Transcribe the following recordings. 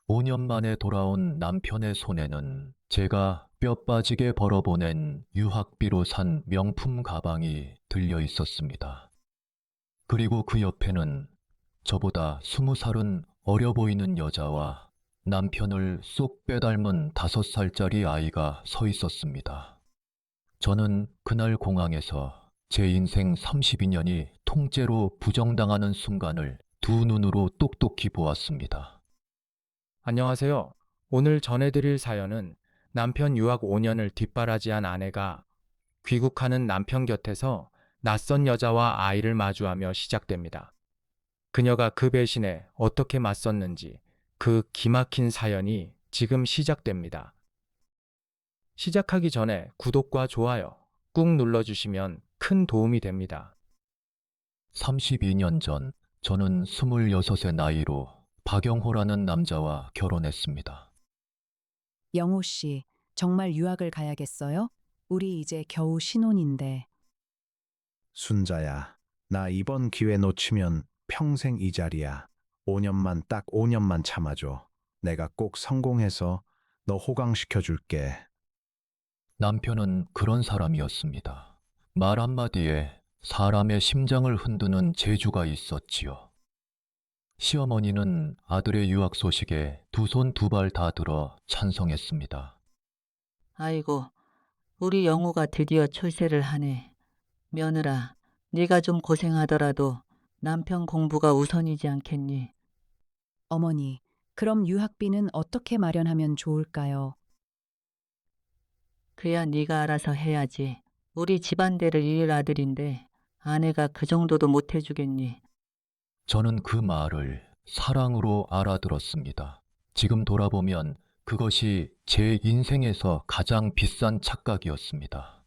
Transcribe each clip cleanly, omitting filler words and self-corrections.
5년 만에 돌아온 남편의 손에는 제가 뼈 빠지게 벌어보낸 유학비로 산 명품 가방이 들려 있었습니다. 그리고 그 옆에는 저보다 20살은 어려 보이는 여자와 남편을 쏙 빼닮은 5살짜리 아이가 서 있었습니다. 저는 그날 공항에서 제 인생 32년이 통째로 부정당하는 순간을 두 눈으로 똑똑히 보았습니다. 안녕하세요. 오늘 전해드릴 사연은 남편 유학 5년을 뒷바라지한 아내가 귀국하는 남편 곁에서 낯선 여자와 아이를 마주하며 시작됩니다. 그녀가 그 배신에 어떻게 맞섰는지 그 기막힌 사연이 지금 시작됩니다. 시작하기 전에 구독과 좋아요 꾹 눌러주시면 큰 도움이 됩니다. 32년 전, 저는 26의 나이로 박영호라는 남자와 결혼했습니다. 영호 씨, 정말 유학을 가야겠어요? 우리 이제 겨우 신혼인데. 순자야, 나 이번 기회 놓치면 평생 이 자리야. 5년만, 딱 5년만 참아줘. 내가 꼭 성공해서 너 호강시켜 줄게. 남편은 그런 사람이었습니다. 말 한마디에 사람의 심장을 흔드는 재주가 있었지요. 시어머니는 아들의 유학 소식에 두 손 두 발 다 들어 찬성했습니다. 아이고, 우리 영우가 드디어 출세를 하네. 며느라, 네가 좀 고생하더라도 남편 공부가 우선이지 않겠니? 어머니, 그럼 유학비는 어떻게 마련하면 좋을까요? 그야 네가 알아서 해야지. 우리 집안대를 이을 아들인데 아내가 그 정도도 못 해주겠니? 저는 그 말을 사랑으로 알아들었습니다. 지금 돌아보면 그것이 제 인생에서 가장 비싼 착각이었습니다.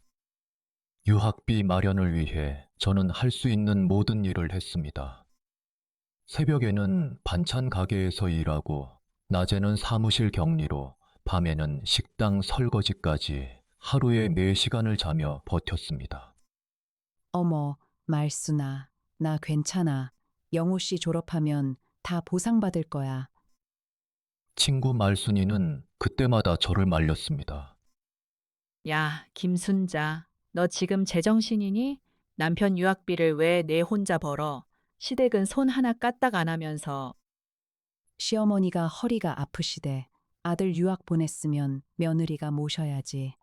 유학비 마련을 위해 저는 할 수 있는 모든 일을 했습니다. 새벽에는 반찬 가게에서 일하고, 낮에는 사무실 격리로, 밤에는 식당 설거지까지 하루에 4시간을 자며 버텼습니다. 어머, 말순아, 나 괜찮아. 영호 씨 졸업하면 다 보상받을 거야. 친구 말순이는 그때마다 저를 말렸습니다. 야, 김순자, 너 지금 제정신이니? 남편 유학비를 왜 내 혼자 벌어? 시댁은 손 하나 까딱 안 하면서. 시어머니가 허리가 아프시대. 아들 유학 보냈으면 며느리가 모셔야지.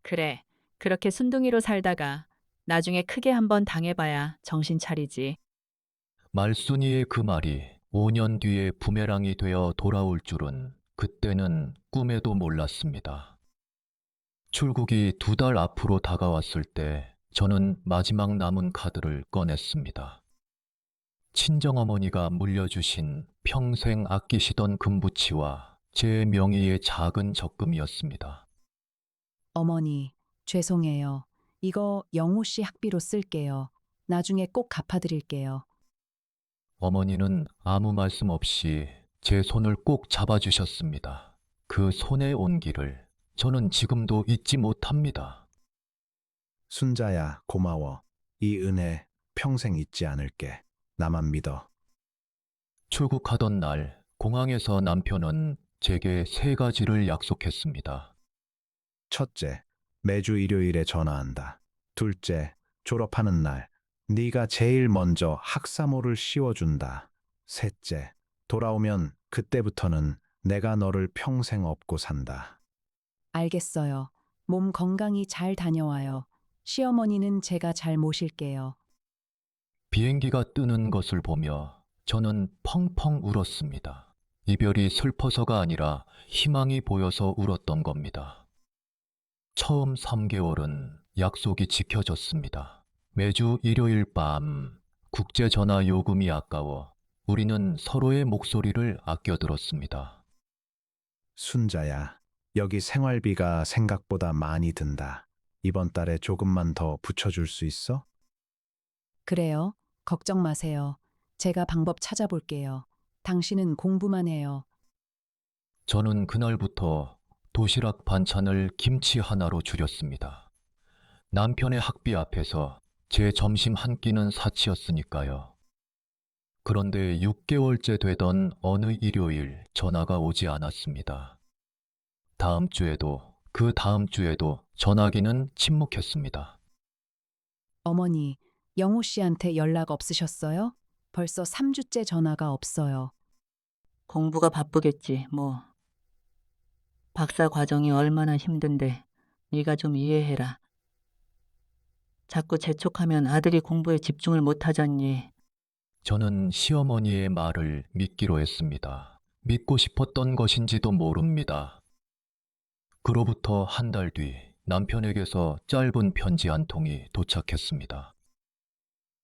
그래, 그렇게 순둥이로 살다가 나중에 크게 한번 당해봐야 정신 차리지. 말순이의 그 말이 5년 뒤에 부메랑이 되어 돌아올 줄은 그때는 꿈에도 몰랐습니다. 출국이 2달 앞으로 다가왔을 때 저는 마지막 남은 카드를 꺼냈습니다. 친정어머니가 물려주신 평생 아끼시던 금부치와 제 명의의 작은 적금이었습니다. 어머니, 죄송해요. 이거 영호 씨 학비로 쓸게요. 나중에 꼭 갚아드릴게요. 어머니는 아무 말씀 없이 제 손을 꼭 잡아주셨습니다. 그 손의 온기를 저는 지금도 잊지 못합니다. 순자야, 고마워. 이 은혜 평생 잊지 않을게. 나만 믿어. 출국하던 날, 공항에서 남편은 제게 3가지를 약속했습니다. 첫째, 매주 일요일에 전화한다. 둘째, 졸업하는 날, 네가 제일 먼저 학사모를 씌워준다. 셋째, 돌아오면 그때부터는 내가 너를 평생 업고 산다. 알겠어요. 몸 건강히 잘 다녀와요. 시어머니는 제가 잘 모실게요. 비행기가 뜨는 것을 보며 저는 펑펑 울었습니다. 이별이 슬퍼서가 아니라 희망이 보여서 울었던 겁니다. 처음 3개월은 약속이 지켜졌습니다. 매주 일요일 밤 국제 전화 요금이 아까워 우리는 서로의 목소리를 아껴 들었습니다. 순자야, 여기 생활비가 생각보다 많이 든다. 이번 달에 조금만 더 붙여줄 수 있어? 그래요? 걱정 마세요. 제가 방법 찾아볼게요. 당신은 공부만 해요. 저는 그날부터 도시락 반찬을 김치 하나로 줄였습니다. 남편의 학비 앞에서 제 점심 한 끼는 사치였으니까요. 그런데 6개월째 되던 어느 일요일 전화가 오지 않았습니다. 다음 주에도 그 다음 주에도 전화기는 침묵했습니다. 어머니, 영호 씨한테 연락 없으셨어요? 벌써 3주째 전화가 없어요. 공부가 바쁘겠지, 뭐. 박사 과정이 얼마나 힘든데 네가 좀 이해해라. 자꾸 재촉하면 아들이 공부에 집중을 못 하잖니. 저는 시어머니의 말을 믿기로 했습니다. 믿고 싶었던 것인지도 모릅니다. 그로부터 한 달 뒤 남편에게서 짧은 편지 한 통이 도착했습니다.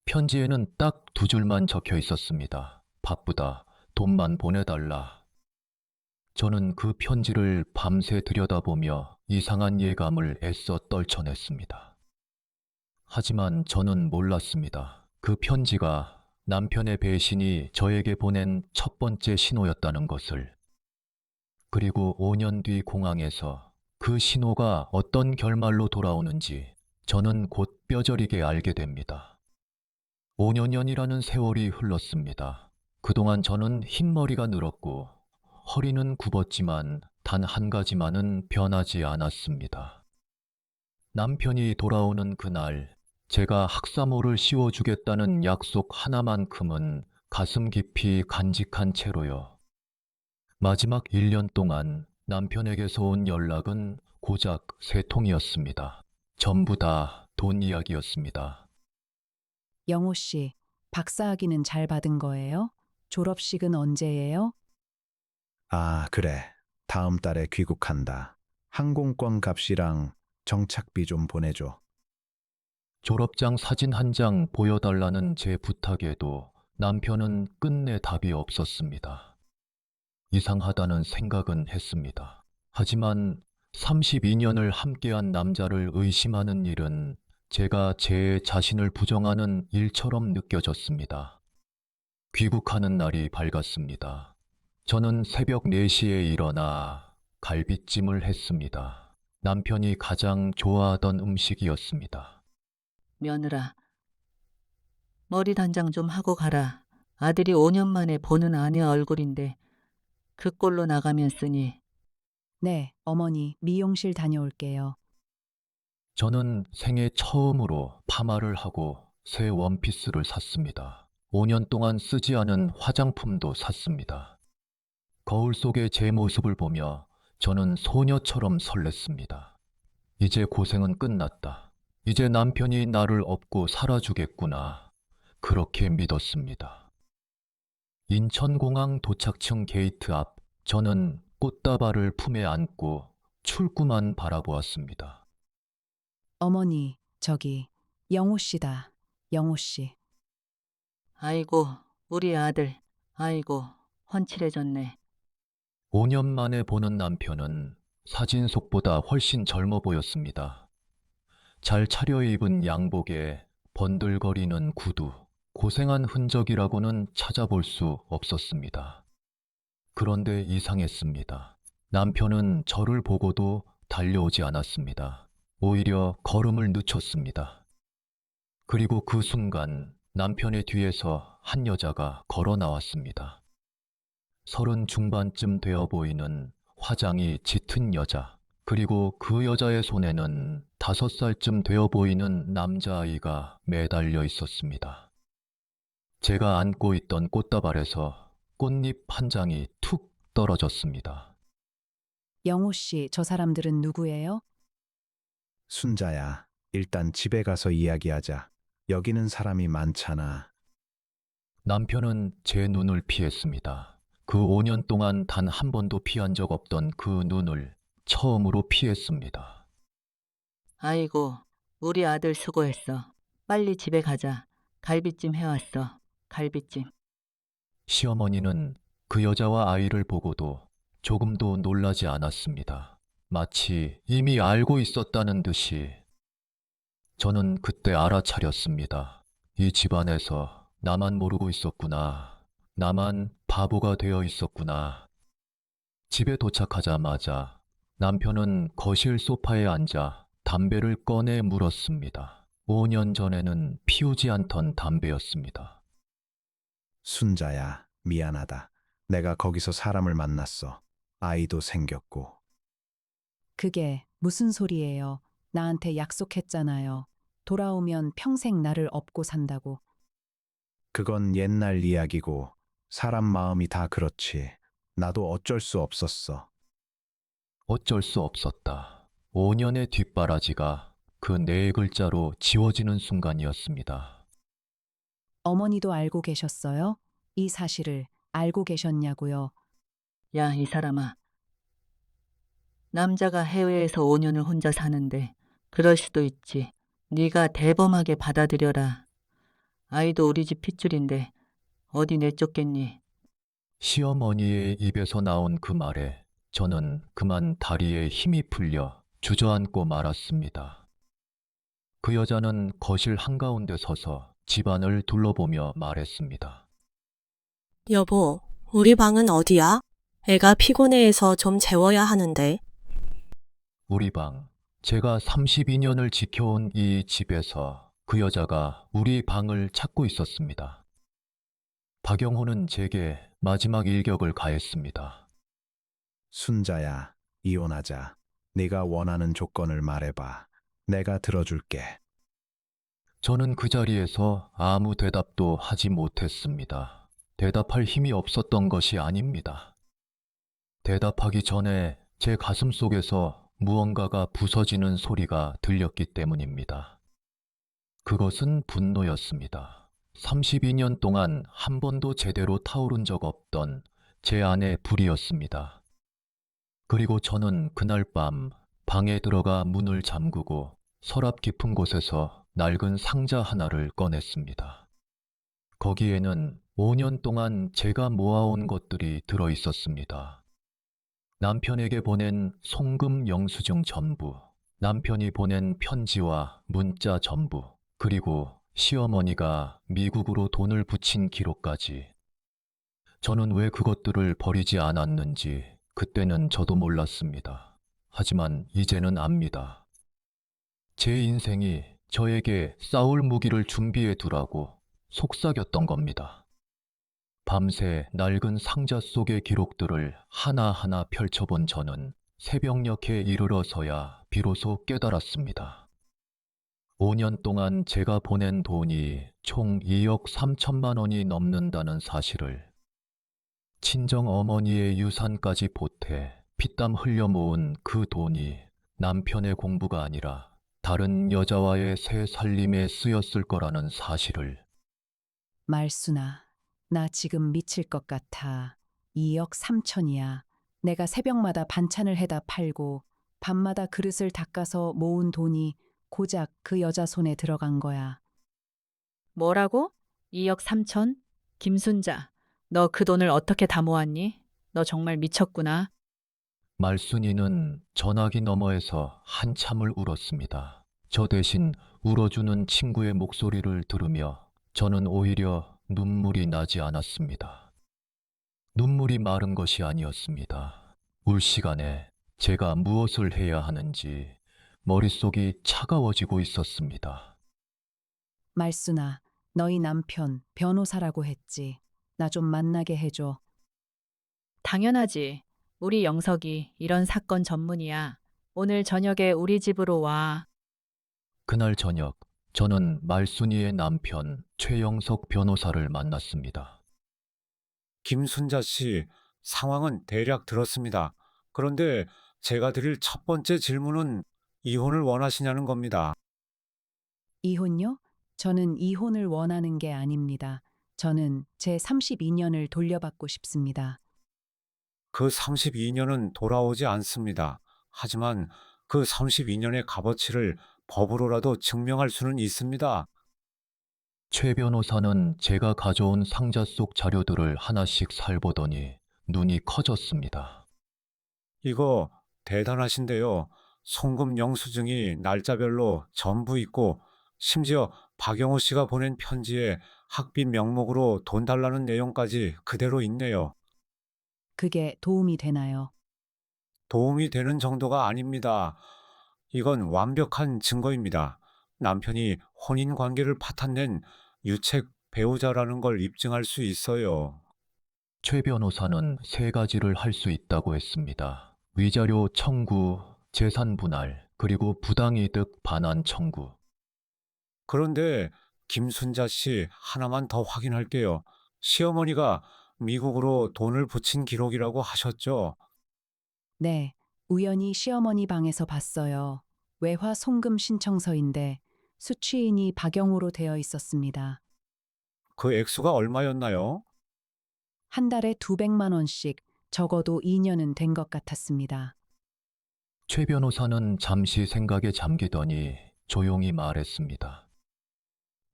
편지에는 딱 2줄만 적혀 있었습니다. 바쁘다. 돈만 보내달라. 저는 그 편지를 밤새 들여다보며 이상한 예감을 애써 떨쳐냈습니다. 하지만 저는 몰랐습니다. 그 편지가 남편의 배신이 저에게 보낸 첫 번째 신호였다는 것을. 그리고 5년 뒤 공항에서 그 신호가 어떤 결말로 돌아오는지 저는 곧 뼈저리게 알게 됩니다. 5년이라는 세월이 흘렀습니다. 그동안 저는 흰머리가 늘었고 허리는 굽었지만 단 한 가지만은 변하지 않았습니다. 남편이 돌아오는 그날 제가 학사모를 씌워주겠다는 약속 하나만큼은 가슴 깊이 간직한 채로요. 마지막 1년 동안 남편에게서 온 연락은 고작 3통이었습니다. 전부 다 돈 이야기였습니다. 영호 씨, 박사학위는 잘 받은 거예요? 졸업식은 언제예요? 아, 그래. 다음 달에 귀국한다. 항공권 값이랑 정착비 좀 보내줘. 졸업장 사진 한 장 보여달라는 제 부탁에도 남편은 끝내 답이 없었습니다. 이상하다는 생각은 했습니다. 하지만 32년을 함께한 남자를 의심하는 일은 제가 제 자신을 부정하는 일처럼 느껴졌습니다. 귀국하는 날이 밝았습니다. 저는 새벽 4시에 일어나 갈비찜을 했습니다. 남편이 가장 좋아하던 음식이었습니다. 며느라, 머리 단장 좀 하고 가라. 아들이 5년 만에 보는 아내 얼굴인데 그 꼴로 나가면 쓰니. 네, 어머니, 미용실 다녀올게요. 저는 생애 처음으로 파마를 하고 새 원피스를 샀습니다. 5년 동안 쓰지 않은 화장품도 샀습니다. 거울 속의 제 모습을 보며 저는 소녀처럼 설렜습니다. 이제 고생은 끝났다. 이제 남편이 나를 업고 살아주겠구나. 그렇게 믿었습니다. 인천공항 도착층 게이트 앞, 저는 꽃다발을 품에 안고 출구만 바라보았습니다. 어머니, 저기, 영호 씨다. 영호 씨. 아이고, 우리 아들. 아이고, 훤칠해졌네. 5년 만에 보는 남편은 사진 속보다 훨씬 젊어 보였습니다. 잘 차려입은 양복에 번들거리는 구두, 고생한 흔적이라고는 찾아볼 수 없었습니다. 그런데 이상했습니다. 남편은 저를 보고도 달려오지 않았습니다. 오히려 걸음을 늦췄습니다. 그리고 그 순간 남편의 뒤에서 한 여자가 걸어 나왔습니다. 30 중반쯤 되어 보이는 화장이 짙은 여자, 그리고 그 여자의 손에는 5살쯤 되어 보이는 남자아이가 매달려 있었습니다. 제가 안고 있던 꽃다발에서 꽃잎 한 장이 툭 떨어졌습니다. 영호 씨, 저 사람들은 누구예요? 순자야, 일단 집에 가서 이야기하자. 여기는 사람이 많잖아. 남편은 제 눈을 피했습니다. 그 5년 동안 단 한 번도 피한 적 없던 그 눈을 처음으로 피했습니다. 아이고, 우리 아들 수고했어. 빨리 집에 가자. 갈비찜 해왔어. 갈비찜. 시어머니는 그 여자와 아이를 보고도 조금도 놀라지 않았습니다. 마치 이미 알고 있었다는 듯이. 저는 그때 알아차렸습니다. 이 집안에서 나만 모르고 있었구나. 나만 바보가 되어 있었구나. 집에 도착하자마자 남편은 거실 소파에 앉아 담배를 꺼내 물었습니다. 5년 전에는 피우지 않던 담배였습니다. 순자야, 미안하다. 내가 거기서 사람을 만났어. 아이도 생겼고. 그게 무슨 소리예요? 나한테 약속했잖아요. 돌아오면 평생 나를 업고 산다고. 그건 옛날 이야기고, 사람 마음이 다 그렇지. 나도 어쩔 수 없었어. 어쩔 수 없었다. 5년의 뒷바라지가 그 네 글자로 지워지는 순간이었습니다. 어머니도 알고 계셨어요? 이 사실을 알고 계셨냐고요? 야, 이 사람아. 남자가 해외에서 5년을 혼자 사는데 그럴 수도 있지. 네가 대범하게 받아들여라. 아이도 우리 집 핏줄인데 어디 내쫓겠니? 시어머니의 입에서 나온 그 말에 저는 그만 다리에 힘이 풀려 주저앉고 말았습니다. 그 여자는 거실 한가운데 서서 집안을 둘러보며 말했습니다. 여보, 우리 방은 어디야? 애가 피곤해해서 좀 재워야 하는데. 우리 방, 제가 32년을 지켜온 이 집에서 그 여자가 우리 방을 찾고 있었습니다. 박영호는 제게 마지막 일격을 가했습니다. 순자야, 이혼하자. 네가 원하는 조건을 말해봐. 내가 들어줄게. 저는 그 자리에서 아무 대답도 하지 못했습니다. 대답할 힘이 없었던 것이 아닙니다. 대답하기 전에 제 가슴 속에서 무언가가 부서지는 소리가 들렸기 때문입니다. 그것은 분노였습니다. 32년 동안 한 번도 제대로 타오른 적 없던 제 안의 불이었습니다. 그리고 저는 그날 밤 방에 들어가 문을 잠그고 서랍 깊은 곳에서 낡은 상자 하나를 꺼냈습니다. 거기에는 5년 동안 제가 모아온 것들이 들어 있었습니다. 남편에게 보낸 송금 영수증 전부, 남편이 보낸 편지와 문자 전부, 그리고 시어머니가 미국으로 돈을 붙인 기록까지. 저는 왜 그것들을 버리지 않았는지 그때는 저도 몰랐습니다. 하지만 이제는 압니다. 제 인생이 저에게 싸울 무기를 준비해 두라고 속삭였던 겁니다. 밤새 낡은 상자 속의 기록들을 하나하나 펼쳐본 저는 새벽녘에 이르러서야 비로소 깨달았습니다. 5년 동안 제가 보낸 돈이 총 2억 3천만 원이 넘는다는 사실을, 친정 어머니의 유산까지 보태 피땀 흘려 모은 그 돈이 남편의 공부가 아니라 다른 여자와의 새 살림에 쓰였을 거라는 사실을. 말순아, 나 지금 미칠 것 같아. 2억 3천이야. 내가 새벽마다 반찬을 해다 팔고 밤마다 그릇을 닦아서 모은 돈이 고작 그 여자 손에 들어간 거야. 뭐라고? 2억 3천? 김순자, 너 그 돈을 어떻게 다 모았니? 너 정말 미쳤구나. 말순이는 전화기 너머에서 한참을 울었습니다. 저 대신 울어주는 친구의 목소리를 들으며 저는 오히려 눈물이 나지 않았습니다. 눈물이 마른 것이 아니었습니다. 울 시간에 제가 무엇을 해야 하는지 머릿속이 차가워지고 있었습니다. 말순아, 너희 남편 변호사라고 했지. 나 좀 만나게 해줘. 당연하지. 우리 영석이 이런 사건 전문이야. 오늘 저녁에 우리 집으로 와. 그날 저녁, 저는 말순이의 남편 최영석 변호사를 만났습니다. 김순자 씨, 상황은 대략 들었습니다. 그런데 제가 드릴 첫 번째 질문은 이혼을 원하시냐는 겁니다. 이혼요? 저는 이혼을 원하는 게 아닙니다. 저는 제 32년을 돌려받고 싶습니다. 그 32년은 돌아오지 않습니다. 하지만 그 32년의 값어치를 법으로라도 증명할 수는 있습니다. 최 변호사는 제가 가져온 상자 속 자료들을 하나씩 살보더니 눈이 커졌습니다. 이거 대단하신데요. 송금 영수증이 날짜별로 전부 있고 심지어 박영호 씨가 보낸 편지에 학비 명목으로 돈 달라는 내용까지 그대로 있네요. 그게 도움이 되나요? 도움이 되는 정도가 아닙니다. 이건 완벽한 증거입니다. 남편이 혼인 관계를 파탄낸 유책 배우자라는 걸 입증할 수 있어요. 최 변호사는 세 가지를 할 수 있다고 했습니다. 위자료 청구, 재산 분할, 그리고 부당이득 반환 청구. 그런데 김순자 씨 하나만 더 확인할게요. 시어머니가 미국으로 돈을 붙인 기록이라고 하셨죠? 네, 우연히 시어머니 방에서 봤어요. 외화 송금 신청서인데 수취인이 박영호로 되어 있었습니다. 그 액수가 얼마였나요? 한 달에 200만 원씩, 적어도 2년은 된 것 같았습니다. 최 변호사는 잠시 생각에 잠기더니 조용히 말했습니다.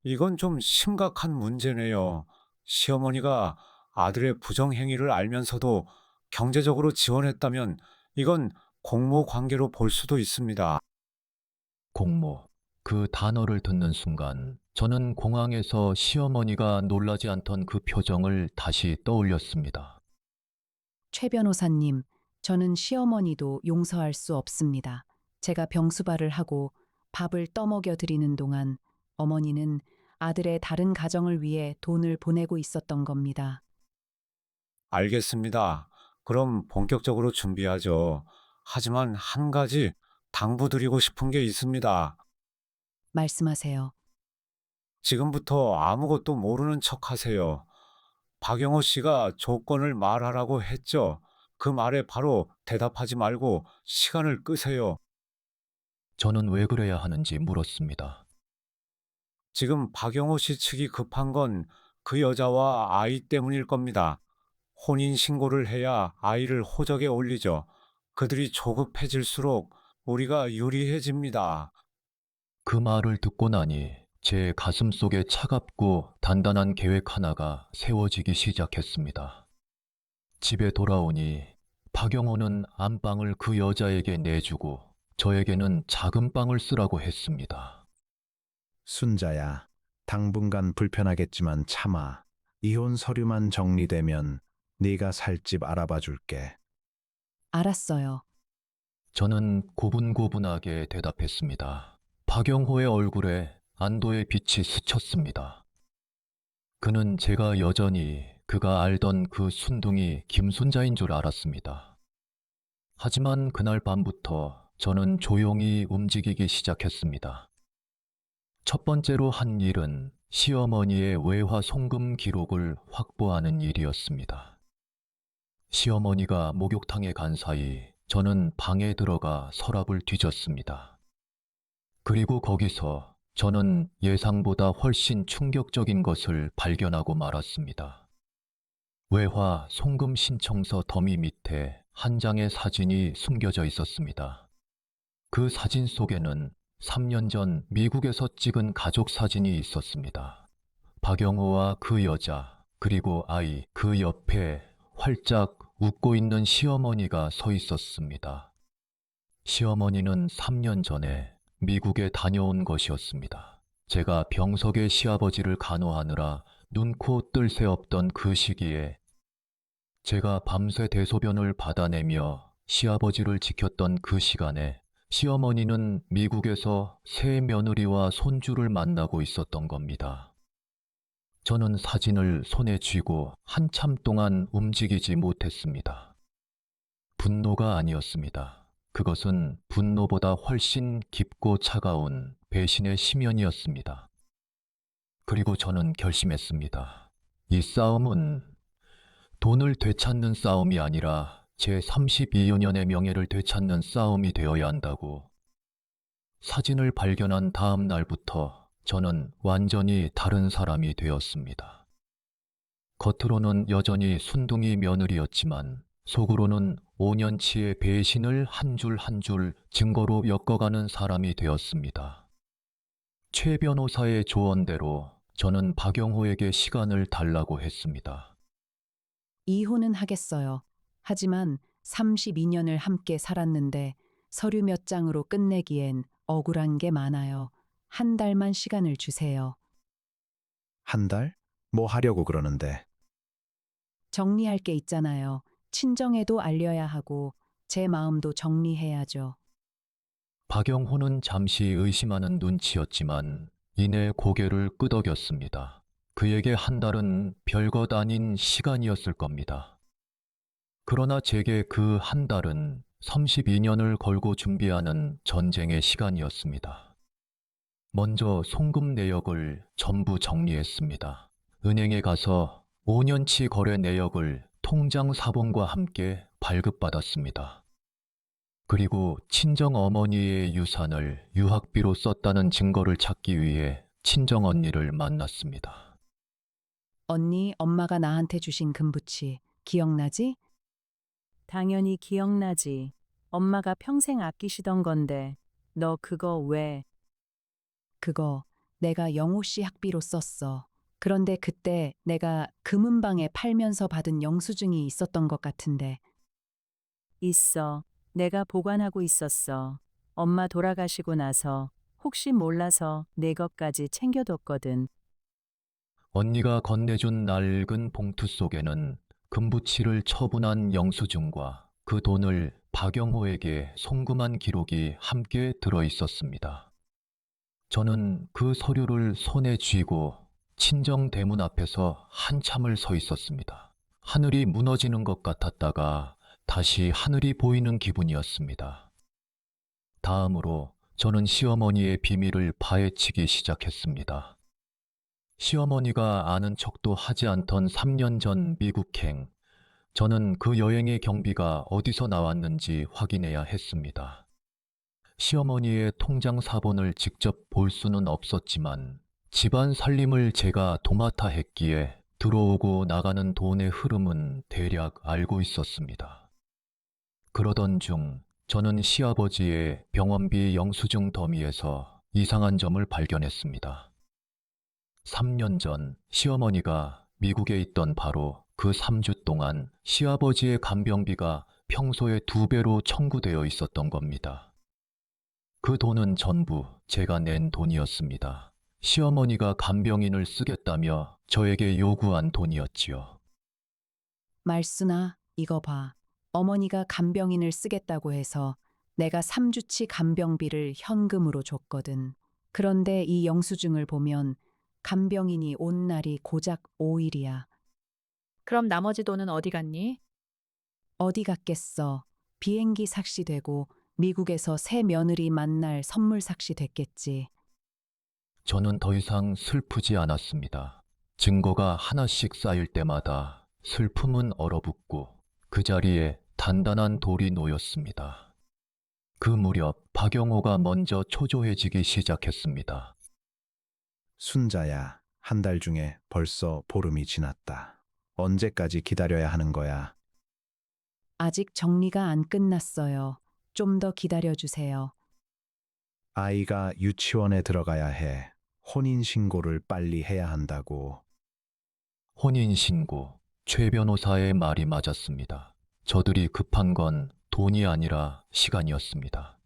이건 좀 심각한 문제네요. 시어머니가 아들의 부정행위를 알면서도 경제적으로 지원했다면 이건 공모 관계로 볼 수도 있습니다. 공모. 그 단어를 듣는 순간 저는 공항에서 시어머니가 놀라지 않던 그 표정을 다시 떠올렸습니다. 최 변호사님, 저는 시어머니도 용서할 수 없습니다. 제가 병수발을 하고 밥을 떠먹여 드리는 동안 어머니는 아들의 다른 가정을 위해 돈을 보내고 있었던 겁니다. 알겠습니다. 그럼 본격적으로 준비하죠. 하지만 한 가지 당부드리고 싶은 게 있습니다. 말씀하세요. 지금부터 아무것도 모르는 척 하세요. 박영호 씨가 조건을 말하라고 했죠. 그 말에 바로 대답하지 말고 시간을 끄세요. 저는 왜 그래야 하는지 물었습니다. 지금 박영호 씨 측이 급한 건 그 여자와 아이 때문일 겁니다. 혼인 신고를 해야 아이를 호적에 올리죠. 그들이 조급해질수록 우리가 유리해집니다. 그 말을 듣고 나니 제 가슴 속에 차갑고 단단한 계획 하나가 세워지기 시작했습니다. 집에 돌아오니 박영호는 안방을 그 여자에게 내주고 저에게는 작은 방을 쓰라고 했습니다. 순자야, 당분간 불편하겠지만 참아. 이혼 서류만 정리되면 네가 살 집 알아봐 줄게. 알았어요. 저는 고분고분하게 대답했습니다. 박영호의 얼굴에 안도의 빛이 스쳤습니다. 그는 제가 여전히 그가 알던 그 순둥이 김순자인 줄 알았습니다. 하지만 그날 밤부터 저는 조용히 움직이기 시작했습니다. 첫 번째로 한 일은 시어머니의 외화 송금 기록을 확보하는 일이었습니다. 시어머니가 목욕탕에 간 사이 저는 방에 들어가 서랍을 뒤졌습니다. 그리고 거기서 저는 예상보다 훨씬 충격적인 것을 발견하고 말았습니다. 외화 송금 신청서 더미 밑에 한 장의 사진이 숨겨져 있었습니다. 그 사진 속에는 3년 전 미국에서 찍은 가족 사진이 있었습니다. 박영호와 그 여자, 그리고 아이, 그 옆에 활짝 웃고 있는 시어머니가 서 있었습니다. 시어머니는 3년 전에 미국에 다녀온 것이었습니다. 제가 병석의 시아버지를 간호하느라 눈코 뜰 새 없던 그 시기에 제가 밤새 대소변을 받아내며 시아버지를 지켰던 그 시간에 시어머니는 미국에서 새 며느리와 손주를 만나고 있었던 겁니다. 저는 사진을 손에 쥐고 한참 동안 움직이지 못했습니다. 분노가 아니었습니다. 그것은 분노보다 훨씬 깊고 차가운 배신의 심연이었습니다. 그리고 저는 결심했습니다. 이 싸움은 돈을 되찾는 싸움이 아니라 제 32여 년의 명예를 되찾는 싸움이 되어야 한다고. 사진을 발견한 다음 날부터 저는 완전히 다른 사람이 되었습니다. 겉으로는 여전히 순둥이 며느리였지만 속으로는 5년치의 배신을 한 줄 한 줄 증거로 엮어가는 사람이 되었습니다. 최 변호사의 조언대로 저는 박영호에게 시간을 달라고 했습니다. 이혼은 하겠어요. 하지만 32년을 함께 살았는데 서류 몇 장으로 끝내기엔 억울한 게 많아요. 한 달만 시간을 주세요. 한 달? 뭐 하려고 그러는데? 정리할 게 있잖아요. 친정에도 알려야 하고 제 마음도 정리해야죠. 박영호는 잠시 의심하는 눈치였지만 이내 고개를 끄덕였습니다. 그에게 한 달은 별것 아닌 시간이었을 겁니다. 그러나 제게 그 한 달은 32년을 걸고 준비하는 전쟁의 시간이었습니다. 먼저 송금 내역을 전부 정리했습니다. 은행에 가서 5년치 거래 내역을 통장 사본과 함께 발급받았습니다. 그리고 친정 어머니의 유산을 유학비로 썼다는 증거를 찾기 위해 친정 언니를 만났습니다. 언니, 엄마가 나한테 주신 금부치 기억나지? 당연히 기억나지. 엄마가 평생 아끼시던 건데, 너 그거 왜? 그거 내가 영호 씨 학비로 썼어. 그런데 그때 내가 금은방에 팔면서 받은 영수증이 있었던 것 같은데 있어. 내가 보관하고 있었어. 엄마 돌아가시고 나서 혹시 몰라서 내 것까지 챙겨뒀거든. 언니가 건네준 낡은 봉투 속에는 금부치를 처분한 영수증과 그 돈을 박영호에게 송금한 기록이 함께 들어 있었습니다. 저는 그 서류를 손에 쥐고 친정 대문 앞에서 한참을 서 있었습니다. 하늘이 무너지는 것 같았다가 다시 하늘이 보이는 기분이었습니다. 다음으로 저는 시어머니의 비밀을 파헤치기 시작했습니다. 시어머니가 아는 척도 하지 않던 3년 전 미국행. 저는 그 여행의 경비가 어디서 나왔는지 확인해야 했습니다. 시어머니의 통장 사본을 직접 볼 수는 없었지만 집안 살림을 제가 도맡아 했기에 들어오고 나가는 돈의 흐름은 대략 알고 있었습니다. 그러던 중 저는 시아버지의 병원비 영수증 더미에서 이상한 점을 발견했습니다. 3년 전 시어머니가 미국에 있던 바로 그 3주 동안 시아버지의 간병비가 평소의 2배로 청구되어 있었던 겁니다. 그 돈은 전부 제가 낸 돈이었습니다. 시어머니가 간병인을 쓰겠다며 저에게 요구한 돈이었지요. 말순아, 이거 봐. 어머니가 간병인을 쓰겠다고 해서 내가 3주치 간병비를 현금으로 줬거든. 그런데 이 영수증을 보면 간병인이 온 날이 고작 5일이야. 그럼 나머지 돈은 어디 갔니? 어디 갔겠어. 비행기 삭시되고 미국에서 새 며느리 만날 선물 삭시됐겠지. 저는 더 이상 슬프지 않았습니다. 증거가 하나씩 쌓일 때마다 슬픔은 얼어붙고 그 자리에 단단한 돌이 놓였습니다. 그 무렵 박영호가 먼저 초조해지기 시작했습니다. 순자야, 한 달 중에 벌써 보름이 지났다. 언제까지 기다려야 하는 거야? 아직 정리가 안 끝났어요. 좀 더 기다려주세요. 아이가 유치원에 들어가야 해. 혼인신고를 빨리 해야 한다고. 혼인신고, 최 변호사의 말이 맞았습니다. 저들이 급한 건 돈이 아니라 시간이었습니다.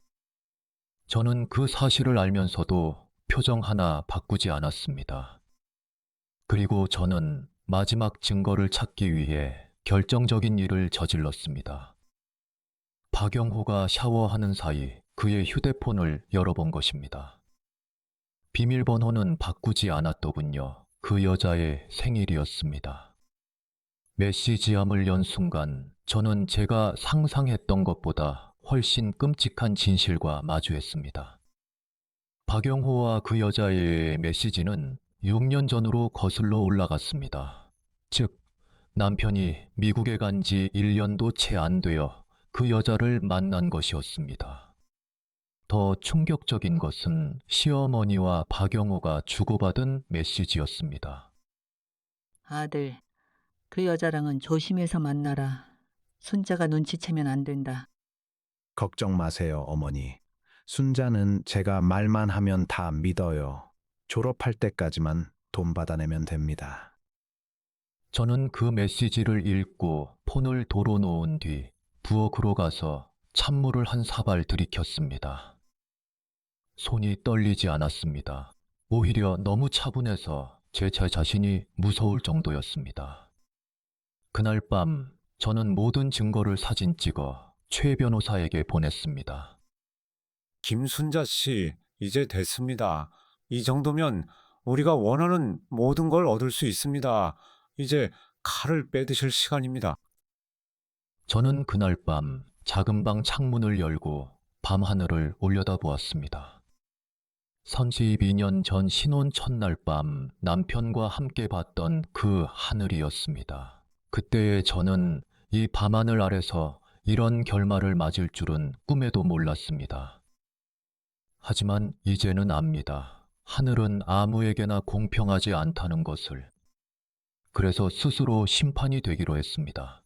저는 그 사실을 알면서도 표정 하나 바꾸지 않았습니다. 그리고 저는 마지막 증거를 찾기 위해 결정적인 일을 저질렀습니다. 박영호가 샤워하는 사이 그의 휴대폰을 열어본 것입니다. 비밀번호는 바꾸지 않았더군요. 그 여자의 생일이었습니다. 메시지함을 연 순간 저는 제가 상상했던 것보다 훨씬 끔찍한 진실과 마주했습니다. 박영호와 그 여자의 메시지는 6년 전으로 거슬러 올라갔습니다. 즉, 남편이 미국에 간 지 1년도 채 안 되어 그 여자를 만난 것이었습니다. 더 충격적인 것은 시어머니와 박영호가 주고받은 메시지였습니다. 아들, 그 여자랑은 조심해서 만나라. 순자가 눈치채면 안 된다. 걱정 마세요, 어머니. 순자는 제가 말만 하면 다 믿어요. 졸업할 때까지만 돈 받아내면 됩니다. 저는 그 메시지를 읽고 폰을 도로 놓은 뒤 부엌으로 가서 찬물을 한 사발 들이켰습니다. 손이 떨리지 않았습니다. 오히려 너무 차분해서 제 자신이 무서울 정도였습니다. 그날 밤 저는 모든 증거를 사진 찍어 최 변호사에게 보냈습니다. 김순자 씨, 이제 됐습니다. 이 정도면 우리가 원하는 모든 걸 얻을 수 있습니다. 이제 칼을 빼드실 시간입니다. 저는 그날 밤 작은 방 창문을 열고 밤하늘을 올려다보았습니다. 32년 전 신혼 첫날 밤 남편과 함께 봤던 그 하늘이었습니다. 그때의 저는 이 밤하늘 아래서 이런 결말을 맞을 줄은 꿈에도 몰랐습니다. 하지만 이제는 압니다. 하늘은 아무에게나 공평하지 않다는 것을. 그래서 스스로 심판이 되기로 했습니다.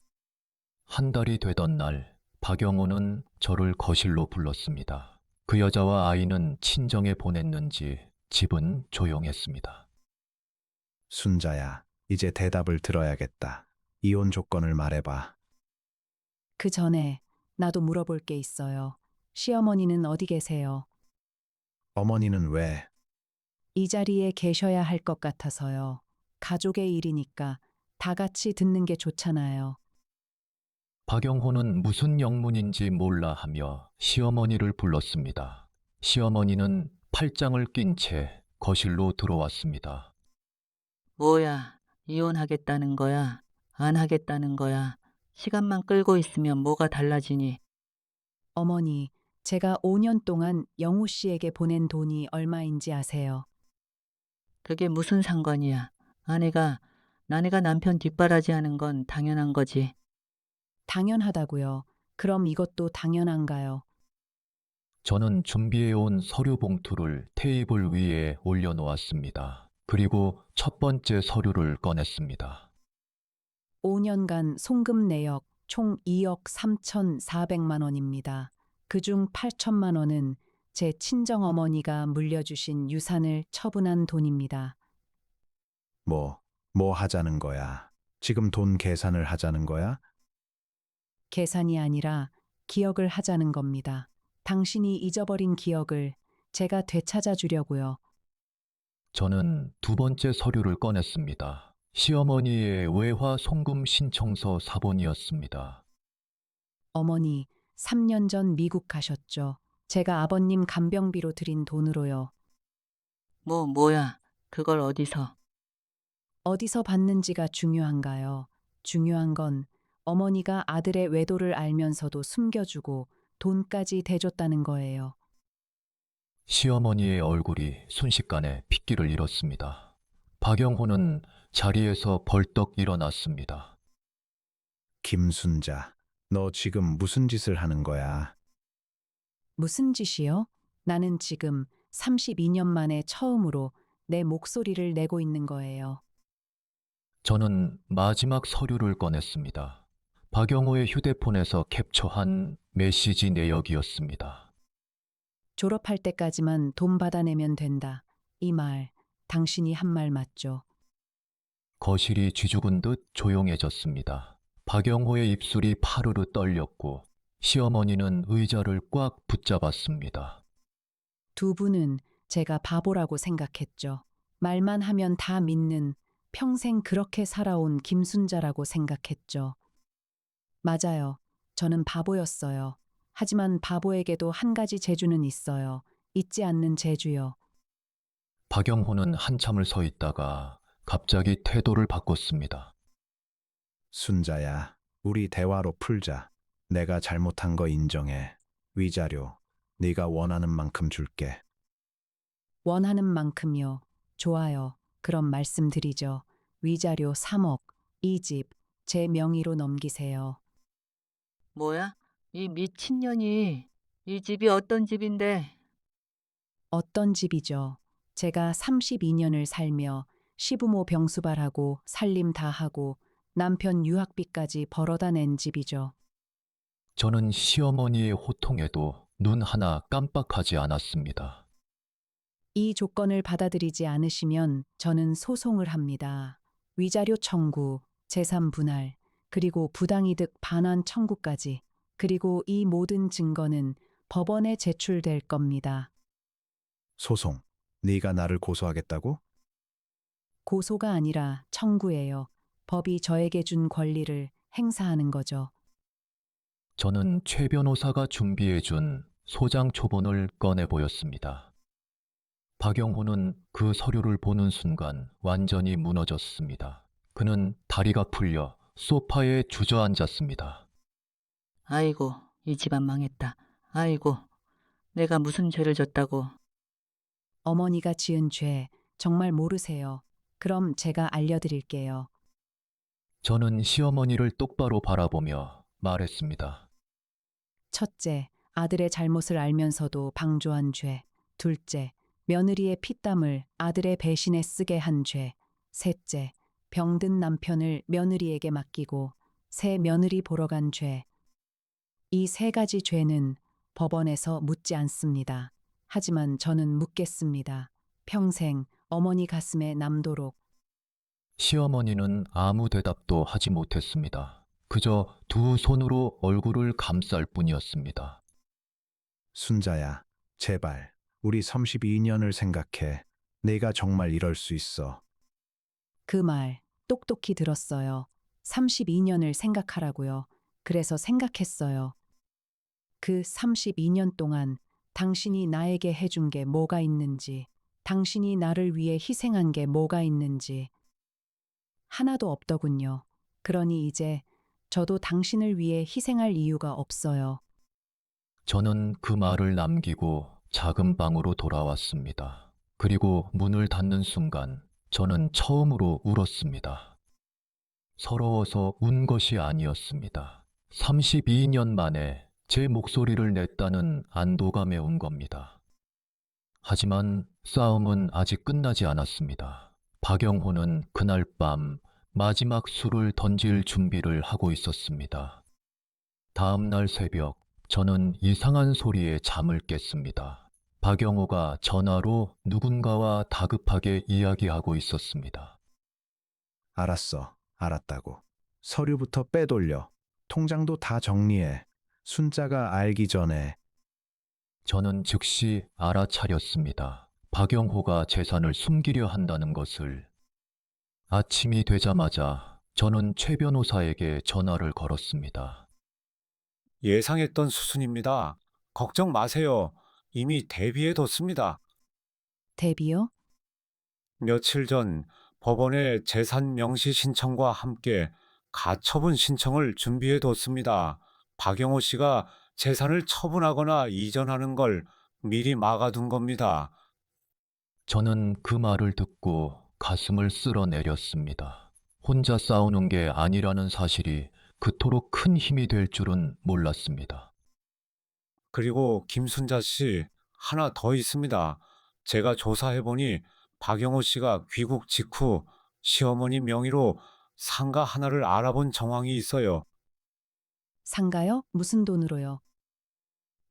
한 달이 되던 날, 박영호는 저를 거실로 불렀습니다. 그 여자와 아이는 친정에 보냈는지 집은 조용했습니다. 순자야, 이제 대답을 들어야겠다. 이혼 조건을 말해봐. 그 전에 나도 물어볼 게 있어요. 시어머니는 어디 계세요? 어머니는 왜? 이 자리에 계셔야 할 것 같아서요. 가족의 일이니까 다 같이 듣는 게 좋잖아요. 박영호는 무슨 영문인지 몰라 하며 시어머니를 불렀습니다. 시어머니는 팔짱을 낀 채 거실로 들어왔습니다. 뭐야, 이혼하겠다는 거야? 안 하겠다는 거야? 시간만 끌고 있으면 뭐가 달라지니? 어머니, 제가 5년 동안 영호 씨에게 보낸 돈이 얼마인지 아세요? 그게 무슨 상관이야? 아내가 남편 뒷바라지하는 건 당연한 거지. 당연하다고요. 그럼 이것도 당연한가요? 저는 준비해온 서류 봉투를 테이블 위에 올려놓았습니다. 그리고 첫 번째 서류를 꺼냈습니다. 5년간 송금 내역 총 2억 3,400만 원입니다. 그중 8천만 원은 제 친정어머니가 물려주신 유산을 처분한 돈입니다. 뭐 하자는 거야? 지금 돈 계산을 하자는 거야? 계산이 아니라 기억을 하자는 겁니다. 당신이 잊어버린 기억을 제가 되찾아 주려고요. 저는 두 번째 서류를 꺼냈습니다. 시어머니의 외화 송금 신청서 사본이었습니다. 어머니, 3년 전 미국 가셨죠. 제가 아버님 간병비로 드린 돈으로요. 뭐야? 그걸 어디서? 어디서 받는지가 중요한가요? 중요한 건 어머니가 아들의 외도를 알면서도 숨겨주고 돈까지 대줬다는 거예요. 시어머니의 얼굴이 순식간에 핏기를 잃었습니다. 박영호는 자리에서 벌떡 일어났습니다. 김순자, 너 지금 무슨 짓을 하는 거야? 무슨 짓이요? 나는 지금 32년 만에 처음으로 내 목소리를 내고 있는 거예요. 저는 마지막 서류를 꺼냈습니다. 박영호의 휴대폰에서 캡처한 메시지 내역이었습니다. 졸업할 때까지만 돈 받아내면 된다. 이 말, 당신이 한 말 맞죠? 거실이 쥐죽은 듯 조용해졌습니다. 박영호의 입술이 파르르 떨렸고 시어머니는 의자를 꽉 붙잡았습니다. 두 분은 제가 바보라고 생각했죠. 말만 하면 다 믿는 평생 그렇게 살아온 김순자라고 생각했죠. 맞아요. 저는 바보였어요. 하지만 바보에게도 한 가지 재주는 있어요. 잊지 않는 재주요. 박영호는 한참을 서 있다가 갑자기 태도를 바꿨습니다. 순자야, 우리 대화로 풀자. 내가 잘못한 거 인정해. 위자료, 네가 원하는 만큼 줄게. 원하는 만큼요. 좋아요. 그럼 말씀드리죠. 위자료 3억, 이 집 제 명의로 넘기세요. 뭐야? 이 미친년이 이 집이 어떤 집인데? 어떤 집이죠? 제가 32년을 살며 시부모 병수발하고 살림 다 하고 남편 유학비까지 벌어다 낸 집이죠. 저는 시어머니의 호통에도 눈 하나 깜빡하지 않았습니다. 이 조건을 받아들이지 않으시면 저는 소송을 합니다. 위자료 청구, 재산 분할, 그리고 부당이득 반환 청구까지. 그리고 이 모든 증거는 법원에 제출될 겁니다. 소송, 네가 나를 고소하겠다고? 고소가 아니라 청구예요. 법이 저에게 준 권리를 행사하는 거죠. 저는 최 변호사가 준비해준 소장 초본을 꺼내 보였습니다. 박영호는 그 서류를 보는 순간 완전히 무너졌습니다. 그는 다리가 풀려 소파에 주저앉았습니다. 아이고, 이 집안 망했다. 아이고, 내가 무슨 죄를 졌다고. 어머니가 지은 죄 정말 모르세요. 그럼 제가 알려드릴게요. 저는 시어머니를 똑바로 바라보며 말했습니다. 첫째, 아들의 잘못을 알면서도 방조한 죄. 둘째, 며느리의 피땀을 아들의 배신에 쓰게 한 죄. 셋째, 병든 남편을 며느리에게 맡기고 새 며느리 보러 간 죄. 이 세 가지 죄는 법원에서 묻지 않습니다. 하지만 저는 묻겠습니다. 평생 어머니 가슴에 남도록. 시어머니는 아무 대답도 하지 못했습니다. 그저 두 손으로 얼굴을 감쌀 뿐이었습니다. 순자야, 제발 우리 32년을 생각해. 내가 정말 이럴 수 있어. 그 말 똑똑히 들었어요. 32년을 생각하라고요. 그래서 생각했어요. 그 32년 동안 당신이 나에게 해준 게 뭐가 있는지, 당신이 나를 위해 희생한 게 뭐가 있는지. 하나도 없더군요. 그러니 이제 저도 당신을 위해 희생할 이유가 없어요. 저는 그 말을 남기고 작은 방으로 돌아왔습니다. 그리고 문을 닫는 순간 저는 처음으로 울었습니다. 서러워서 운 것이 아니었습니다. 32년 만에 제 목소리를 냈다는 안도감에 운 겁니다. 하지만 싸움은 아직 끝나지 않았습니다. 박영호는 그날 밤 마지막 수를 던질 준비를 하고 있었습니다. 다음 날 새벽, 저는 이상한 소리에 잠을 깼습니다. 박영호가 전화로 누군가와 다급하게 이야기하고 있었습니다. 알았어. 알았다고. 서류부터 빼돌려. 통장도 다 정리해. 순자가 알기 전에. 저는 즉시 알아차렸습니다. 박영호가 재산을 숨기려 한다는 것을. 아침이 되자마자 저는 최 변호사에게 전화를 걸었습니다. 예상했던 수순입니다. 걱정 마세요. 이미 대비해뒀습니다. 데비요? 며칠 전 법원에 재산 명시 신청과 함께 가처분 신청을 준비해뒀습니다. 박영호 씨가 재산을 처분하거나 이전하는 걸 미리 막아둔 겁니다. 저는 그 말을 듣고 가슴을 쓸어내렸습니다. 혼자 싸우는 게 아니라는 사실이 그토록 큰 힘이 될 줄은 몰랐습니다. 그리고 김순자 씨, 하나 더 있습니다. 제가 조사해보니 박영호 씨가 귀국 직후 시어머니 명의로 상가 하나를 알아본 정황이 있어요. 상가요? 무슨 돈으로요?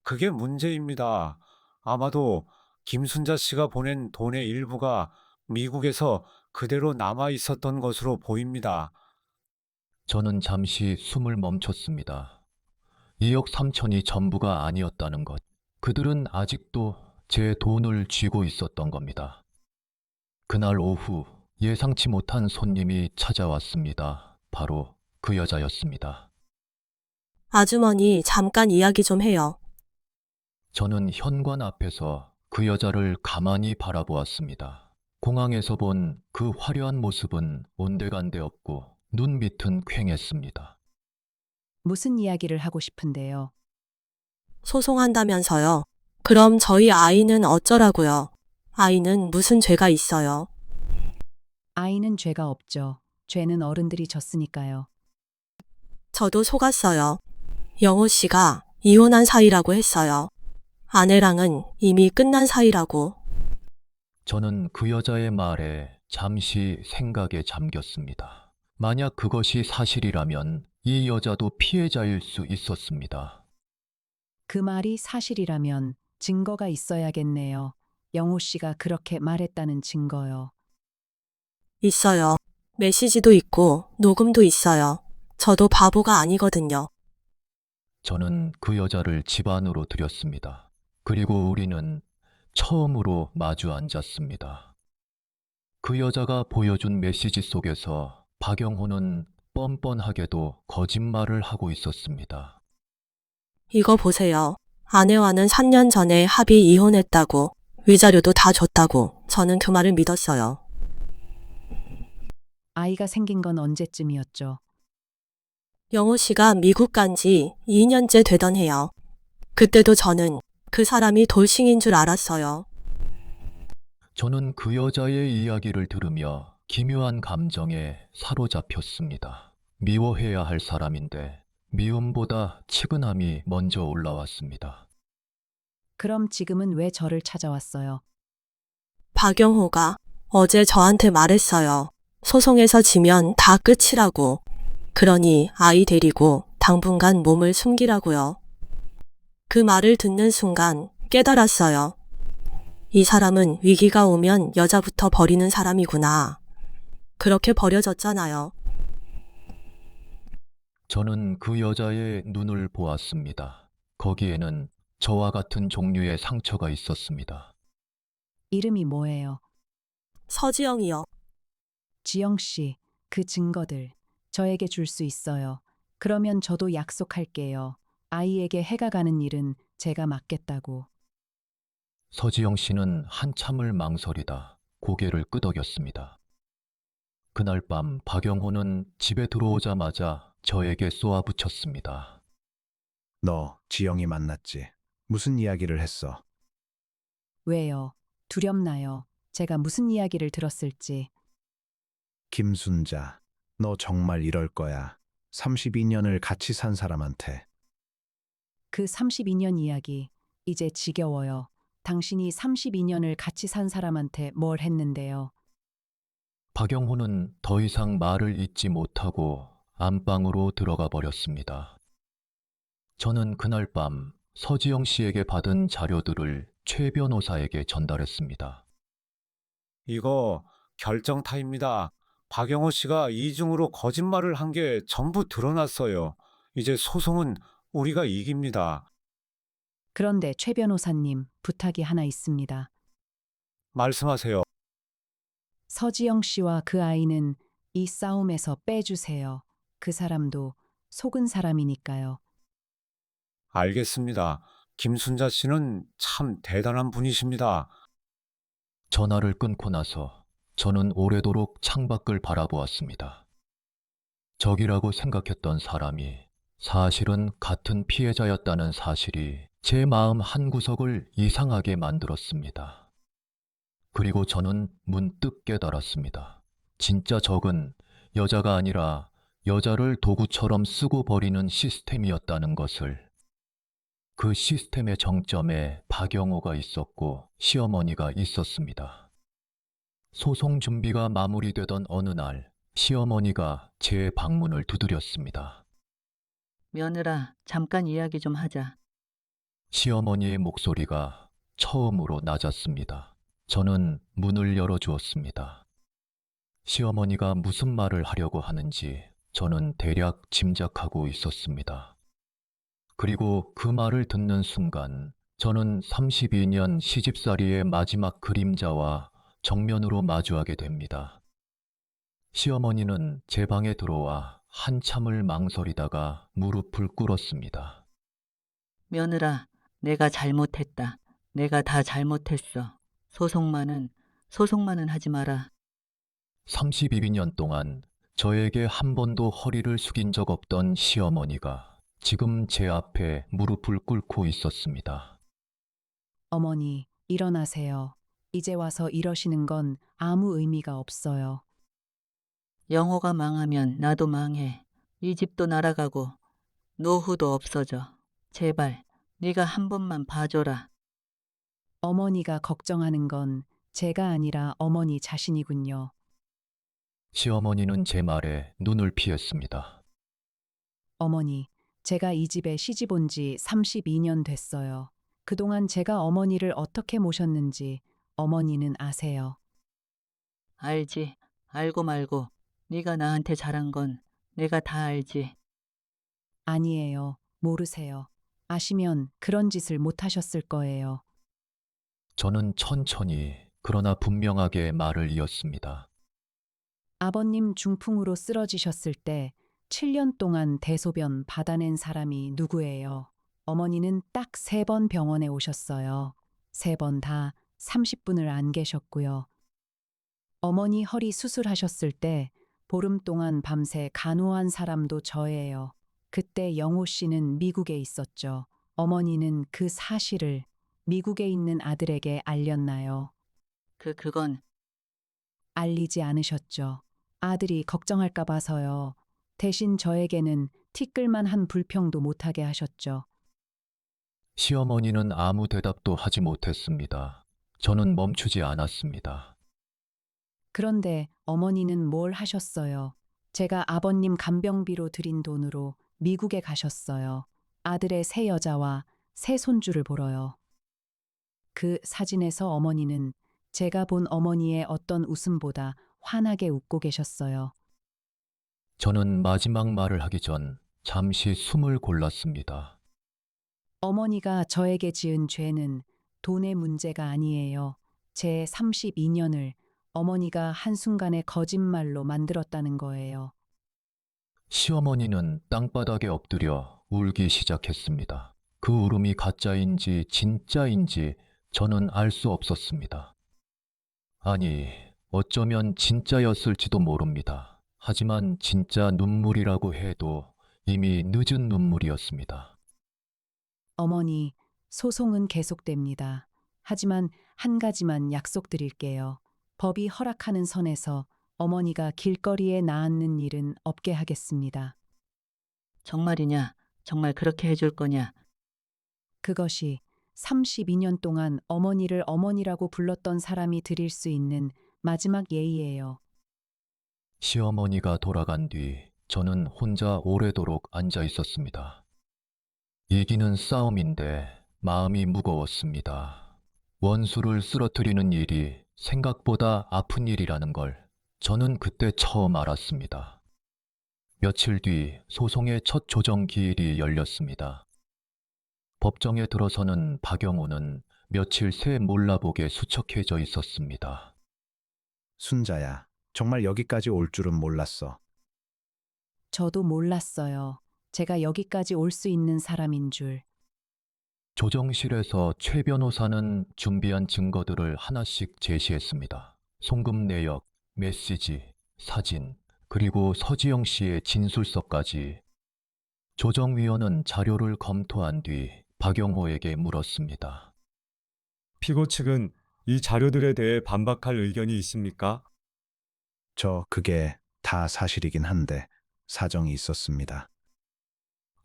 그게 문제입니다. 아마도 김순자 씨가 보낸 돈의 일부가 미국에서 그대로 남아 있었던 것으로 보입니다. 저는 잠시 숨을 멈췄습니다. 2억 3천이 전부가 아니었다는 것. 그들은 아직도 제 돈을 쥐고 있었던 겁니다. 그날 오후 예상치 못한 손님이 찾아왔습니다. 바로 그 여자였습니다. 아주머니, 잠깐 이야기 좀 해요. 저는 현관 앞에서 그 여자를 가만히 바라보았습니다. 공항에서 본 그 화려한 모습은 온데간데 없고 눈 밑은 퀭했습니다. 무슨 이야기를 하고 싶은데요? 소송한다면서요. 그럼 저희 아이는 어쩌라고요? 아이는 무슨 죄가 있어요? 아이는 죄가 없죠. 죄는 어른들이 졌으니까요. 저도 속았어요. 영호 씨가 이혼한 사이라고 했어요. 아내랑은 이미 끝난 사이라고. 저는 그 여자의 말에 잠시 생각에 잠겼습니다. 만약 그것이 사실이라면 이 여자도 피해자일 수 있었습니다. 그 말이 사실이라면 증거가 있어야겠네요. 영호 씨가 그렇게 말했다는 증거요. 있어요. 메시지도 있고 녹음도 있어요. 저도 바보가 아니거든요. 저는 그 여자를 집 안으로 들였습니다. 그리고 우리는 처음으로 마주 앉았습니다. 그 여자가 보여준 메시지 속에서 박영호는 뻔뻔하게도 거짓말을 하고 있었습니다. 이거 보세요. 아내와는 3년 전에 합의 이혼했다고. 위자료도 다 줬다고 저는 그 말을 믿었어요. 아이가 생긴 건 언제쯤이었죠? 영호 씨가 미국 간 지 2년째 되던 해요. 그때도 저는 그 사람이 돌싱인 줄 알았어요. 저는 그 여자의 이야기를 들으며 기묘한 감정에 사로잡혔습니다. 미워해야 할 사람인데 미움보다 치근함이 먼저 올라왔습니다. 그럼 지금은 왜 저를 찾아왔어요? 박영호가 어제 저한테 말했어요. 소송에서 지면 다 끝이라고. 그러니 아이 데리고 당분간 몸을 숨기라고요. 그 말을 듣는 순간 깨달았어요. 이 사람은 위기가 오면 여자부터 버리는 사람이구나. 그렇게 버려졌잖아요. 저는 그 여자의 눈을 보았습니다. 거기에는 저와 같은 종류의 상처가 있었습니다. 이름이 뭐예요? 서지영이요. 지영 씨, 그 증거들 저에게 줄 수 있어요. 그러면 저도 약속할게요. 아이에게 해가 가는 일은 제가 맡겠다고. 서지영 씨는 한참을 망설이다 고개를 끄덕였습니다. 그날 밤 박영호는 집에 들어오자마자 저에게 쏘아붙였습니다. 너 지영이 만났지? 무슨 이야기를 했어? 왜요? 두렵나요? 제가 무슨 이야기를 들었을지. 김순자, 너 정말 이럴 거야. 32년을 같이 산 사람한테. 그 32년 이야기, 이제 지겨워요. 당신이 32년을 같이 산 사람한테 뭘 했는데요. 박영호는 더 이상 말을 잇지 못하고 안방으로 들어가 버렸습니다. 저는 그날 밤 서지영 씨에게 받은 자료들을 최 변호사에게 전달했습니다. 이거 결정타입니다. 박영호 씨가 이중으로 거짓말을 한 게 전부 드러났어요. 이제 소송은 우리가 이깁니다. 그런데 최 변호사님, 부탁이 하나 있습니다. 말씀하세요. 서지영 씨와 그 아이는 이 싸움에서 빼주세요. 그 사람도 속은 사람이니까요. 알겠습니다. 김순자 씨는 참 대단한 분이십니다. 전화를 끊고 나서 저는 오래도록 창밖을 바라보았습니다. 적이라고 생각했던 사람이 사실은 같은 피해자였다는 사실이 제 마음 한구석을 이상하게 만들었습니다. 그리고 저는 문득 깨달았습니다. 진짜 적은 여자가 아니라 여자를 도구처럼 쓰고 버리는 시스템이었다는 것을. 그 시스템의 정점에 박영호가 있었고 시어머니가 있었습니다. 소송 준비가 마무리되던 어느 날 시어머니가 제 방문을 두드렸습니다. 며느라, 잠깐 이야기 좀 하자. 시어머니의 목소리가 처음으로 낮았습니다. 저는 문을 열어주었습니다. 시어머니가 무슨 말을 하려고 하는지 저는 대략 짐작하고 있었습니다. 그리고 그 말을 듣는 순간 저는 32년 시집살이의 마지막 그림자와 정면으로 마주하게 됩니다. 시어머니는 제 방에 들어와 한참을 망설이다가 무릎을 꿇었습니다. 며느라, 내가 잘못했다. 내가 다 잘못했어. 소송만은 하지 마라. 32년 동안 저에게 한 번도 허리를 숙인 적 없던 시어머니가 지금 제 앞에 무릎을 꿇고 있었습니다. 어머니, 일어나세요. 이제 와서 이러시는 건 아무 의미가 없어요. 영호가 망하면 나도 망해. 이 집도 날아가고 노후도 없어져. 제발 네가 한 번만 봐줘라. 어머니가 걱정하는 건 제가 아니라 어머니 자신이군요. 시어머니는 제 말에 눈을 피했습니다. 어머니, 제가 이 집에 시집 온 지 32년 됐어요. 그동안 제가 어머니를 어떻게 모셨는지 어머니는 아세요. 알지. 알고 말고 네가 나한테 잘한 건 내가 다 알지. 아니에요. 모르세요. 아시면 그런 짓을 못 하셨을 거예요. 저는 천천히 그러나 분명하게 말을 이었습니다. 아버님 중풍으로 쓰러지셨을 때 7년 동안 대소변 받아낸 사람이 누구예요? 어머니는 딱 3번 병원에 오셨어요. 3번 다 30분을 안 계셨고요. 어머니 허리 수술하셨을 때 보름 동안 밤새 간호한 사람도 저예요. 그때 영호 씨는 미국에 있었죠. 어머니는 그 사실을 미국에 있는 아들에게 알렸나요? 그건 알리지 않으셨죠. 아들이 걱정할까 봐서요. 대신 저에게는 티끌만 한 불평도 못하게 하셨죠. 시어머니는 아무 대답도 하지 못했습니다. 저는 멈추지 않았습니다. 그런데 어머니는 뭘 하셨어요? 제가 아버님 간병비로 드린 돈으로 미국에 가셨어요. 아들의 새 여자와 새 손주를 보러요. 그 사진에서 어머니는 제가 본 어머니의 어떤 웃음보다 환하게 웃고 계셨어요. 저는 마지막 말을 하기 전 잠시 숨을 골랐습니다. 어머니가 저에게 지은 죄는 돈의 문제가 아니에요. 제 32년을 어머니가 한순간에 거짓말로 만들었다는 거예요. 시어머니는 땅바닥에 엎드려 울기 시작했습니다. 그 울음이 가짜인지 진짜인지 저는 알 수 없었습니다. 아니, 어쩌면 진짜였을지도 모릅니다. 하지만 진짜 눈물이라고 해도 이미 늦은 눈물이었습니다. 어머니, 소송은 계속됩니다. 하지만 한 가지만 약속드릴게요. 법이 허락하는 선에서 어머니가 길거리에 나앉는 일은 없게 하겠습니다. 정말이냐? 정말 그렇게 해줄 거냐? 그것이 32년 동안 어머니를 어머니라고 불렀던 사람이 드릴 수 있는 마지막 예의예요. 시어머니가 돌아간 뒤 저는 혼자 오래도록 앉아 있었습니다. 이기는 싸움인데 마음이 무거웠습니다. 원수를 쓰러뜨리는 일이 생각보다 아픈 일이라는 걸 저는 그때 처음 알았습니다. 며칠 뒤 소송의 첫 조정 기일이 열렸습니다. 법정에 들어서는 박영호는 며칠 새 몰라보게 수척해져 있었습니다. 순자야, 정말 여기까지 올 줄은 몰랐어. 저도 몰랐어요. 제가 여기까지 올 수 있는 사람인 줄. 조정실에서 최 변호사는 준비한 증거들을 하나씩 제시했습니다. 송금 내역, 메시지, 사진, 그리고 서지영 씨의 진술서까지. 조정위원은 자료를 검토한 뒤 박영호에게 물었습니다. 피고 측은 이 자료들에 대해 반박할 의견이 있습니까? 그게 다 사실이긴 한데 사정이 있었습니다.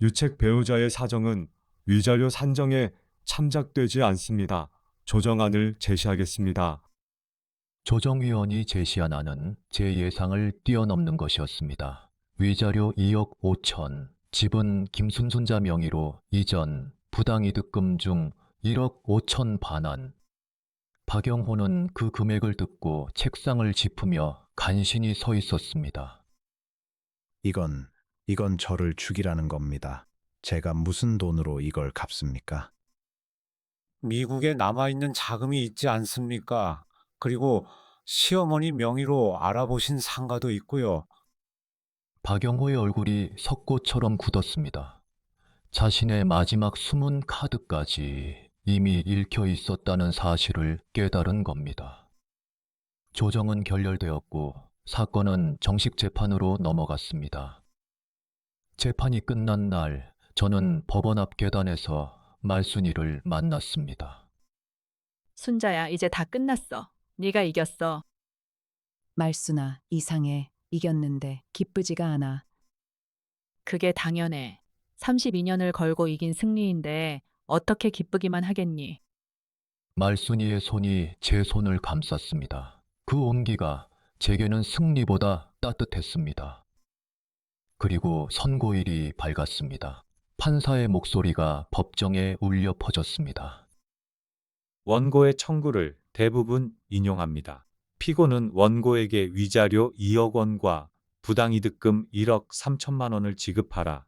유책 배우자의 사정은 위자료 산정에 참작되지 않습니다. 조정안을 제시하겠습니다. 조정위원이 제시한 안은 제 예상을 뛰어넘는 것이었습니다. 위자료 2억 5천, 집은 김순순자 명의로 이전 부당이득금 중 1억 5천 반환. 박영호는 그 금액을 듣고 책상을 짚으며 간신히 서 있었습니다. 이건 저를 죽이라는 겁니다. 제가 무슨 돈으로 이걸 갚습니까? 미국에 남아있는 자금이 있지 않습니까? 그리고 시어머니 명의로 알아보신 상가도 있고요. 박영호의 얼굴이 석고처럼 굳었습니다. 자신의 마지막 숨은 카드까지 이미 읽혀 있었다는 사실을 깨달은 겁니다. 조정은 결렬되었고 사건은 정식 재판으로 넘어갔습니다. 재판이 끝난 날 저는 법원 앞 계단에서 말순이를 만났습니다. 순자야, 이제 다 끝났어. 네가 이겼어. 말순아, 이상해. 이겼는데 기쁘지가 않아. 그게 당연해. 32년을 걸고 이긴 승리인데 어떻게 기쁘기만 하겠니? 말순이의 손이 제 손을 감쌌습니다. 그 온기가 제게는 승리보다 따뜻했습니다. 그리고 선고일이 밝았습니다. 판사의 목소리가 법정에 울려 퍼졌습니다. 원고의 청구를 대부분 인용합니다. 피고는 원고에게 위자료 2억 원과 부당이득금 1억 3천만 원을 지급하라.